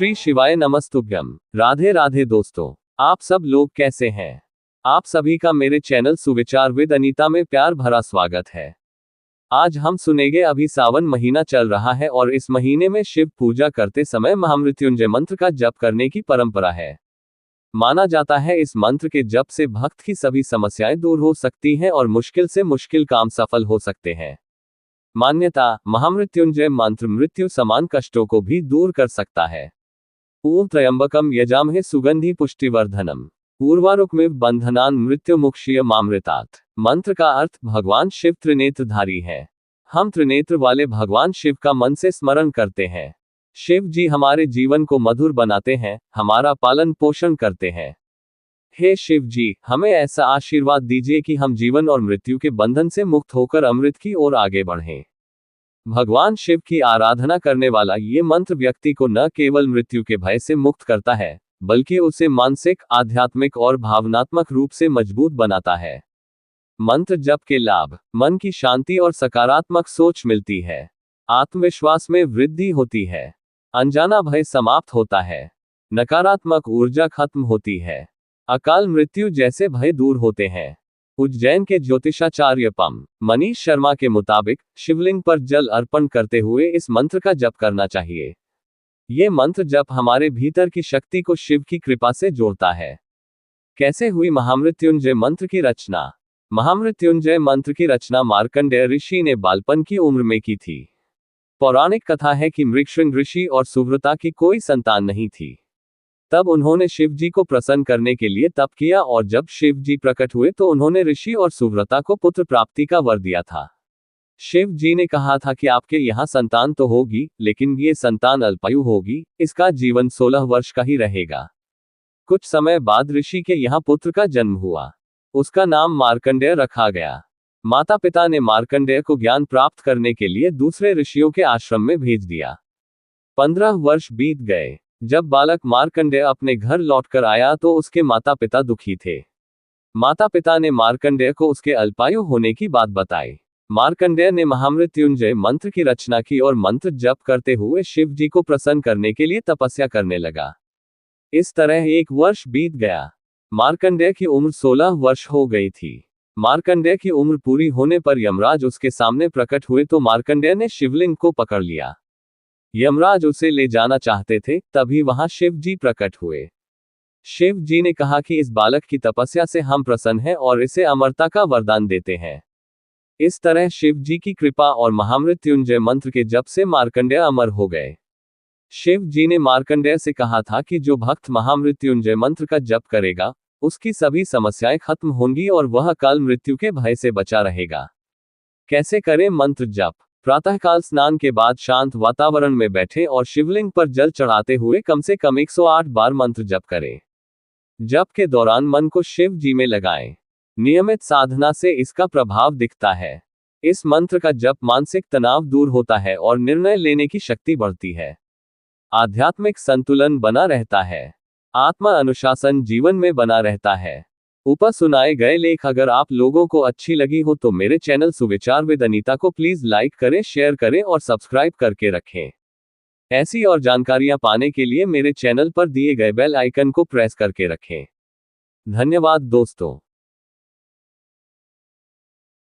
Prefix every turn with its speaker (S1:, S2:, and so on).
S1: श्री शिवाय नमस्तुभ्यम। राधे राधे दोस्तों, आप सब लोग कैसे हैं? आप सभी का मेरे चैनल सुविचार विद अनीता में प्यार भरा स्वागत है। आज हम सुनेंगे, अभी सावन महीना चल रहा है और इस महीने में शिव पूजा करते समय महामृत्युंजय मंत्र का जप करने की परंपरा है। माना जाता है इस मंत्र के जप से भक्त की सभी समस्याएं दूर हो सकती हैं और मुश्किल से मुश्किल काम सफल हो सकते हैं। मान्यता, महामृत्युंजय मंत्र मृत्यु समान कष्टों को भी दूर कर सकता है। ओम त्र्यंबकम यजामहे सुगंधि पुष्टिवर्धनम उर्वारुकमिव बंधनान मृत्युमुक्षीय मामृतात्। मंत्र का अर्थ भगवान शिव त्रिनेत्रधारी है। हम त्रिनेत्र वाले भगवान शिव का मन से स्मरण करते हैं। शिव जी हमारे जीवन को मधुर बनाते हैं, हमारा पालन पोषण करते हैं। हे शिव जी, हमें ऐसा आशीर्वाद दीजिए कि हम जीवन और मृत्यु के बंधन से मुक्त होकर अमृत की ओर आगे बढ़ें। भगवान शिव की आराधना करने वाला ये मंत्र व्यक्ति को न केवल मृत्यु के भय से मुक्त करता है, बल्कि उसे मानसिक, आध्यात्मिक और भावनात्मक रूप से मजबूत बनाता है। मंत्र जप के लाभ: मन की शांति और सकारात्मक सोच मिलती है। आत्मविश्वास में वृद्धि होती है। अनजाना भय समाप्त होता है। नकारात्मक ऊर्जा खत्म होती है। अकाल मृत्यु जैसे भय दूर होते हैं। उज्जैन के ज्योतिषाचार्य पम मनीष शर्मा के मुताबिक शिवलिंग पर जल अर्पण करते हुए इस मंत्र का जप करना चाहिए। ये मंत्र जप हमारे भीतर की शक्ति को शिव की कृपा से जोड़ता है। कैसे हुई महामृत्युंजय मंत्र की रचना? महामृत्युंजय मंत्र की रचना मार्कंडेय ऋषि ने बालपन की उम्र में की थी। पौराणिक कथा है कि मृगशृंग ऋषि और सुव्रता की कोई संतान नहीं थी। तब उन्होंने शिव जी को प्रसन्न करने के लिए तप किया और जब शिव जी प्रकट हुए तो उन्होंने ऋषि और सुव्रता को पुत्र प्राप्ति का वर दिया था। शिव जी ने कहा था कि आपके यहाँ संतान तो होगी, लेकिन ये संतान अल्पायु होगी, इसका जीवन 16 वर्ष का ही रहेगा। कुछ समय बाद ऋषि के यहाँ पुत्र का जन्म हुआ। उसका नाम मार्कंडेय रखा गया। माता पिता ने मार्कंडेय को ज्ञान प्राप्त करने के लिए दूसरे ऋषियों के आश्रम में भेज दिया। 15 वर्ष बीत गए। जब बालक मार्कंडेय अपने घर लौटकर आया तो उसके माता पिता दुखी थे। माता पिता ने मार्कंडेय को उसके अल्पायु होने की बात बताई। मार्कंडेय ने महामृत्युंजय मंत्र की रचना की और मंत्र जप करते हुए शिव जी को प्रसन्न करने के लिए तपस्या करने लगा। इस तरह 1 वर्ष बीत गया। मार्कंडेय की उम्र 16 वर्ष हो गई थी। मार्कंडेय की उम्र पूरी होने पर यमराज उसके सामने प्रकट हुए तो मार्कंडेय ने शिवलिंग को पकड़ लिया। यमराज उसे ले जाना चाहते थे, तभी वहां शिव जी प्रकट हुए। शिव जी ने कहा कि इस बालक की तपस्या से हम प्रसन्न हैं और इसे अमरता का वरदान देते हैं। इस तरह शिव जी की कृपा और महामृत्युंजय मंत्र के जप से मार्कंडेय अमर हो गए। शिव जी ने मार्कंडेय से कहा था कि जो भक्त महामृत्युंजय मंत्र का जप करेगा, उसकी सभी समस्याएं खत्म होंगी और वह अकाल मृत्यु के भय से बचा रहेगा। कैसे करें मंत्र जप? प्रातःकाल स्नान के बाद शांत वातावरण में बैठें और शिवलिंग पर जल चढ़ाते हुए कम से कम 108 बार मंत्र जप करें। जप के दौरान मन को शिव जी में लगाएं। नियमित साधना से इसका प्रभाव दिखता है। इस मंत्र का जप मानसिक तनाव दूर होता है और निर्णय लेने की शक्ति बढ़ती है। आध्यात्मिक संतुलन बना रहता है। आत्मा अनुशासन जीवन में बना रहता है। ऊपर सुनाए गए लेख अगर आप लोगों को अच्छी लगी हो तो मेरे चैनल सुविचार विद अनीता को प्लीज लाइक करें, शेयर करें और सब्सक्राइब करके रखें। ऐसी और जानकारियां पाने के लिए मेरे चैनल पर दिए गए बेल आइकन को प्रेस करके रखें। धन्यवाद दोस्तों।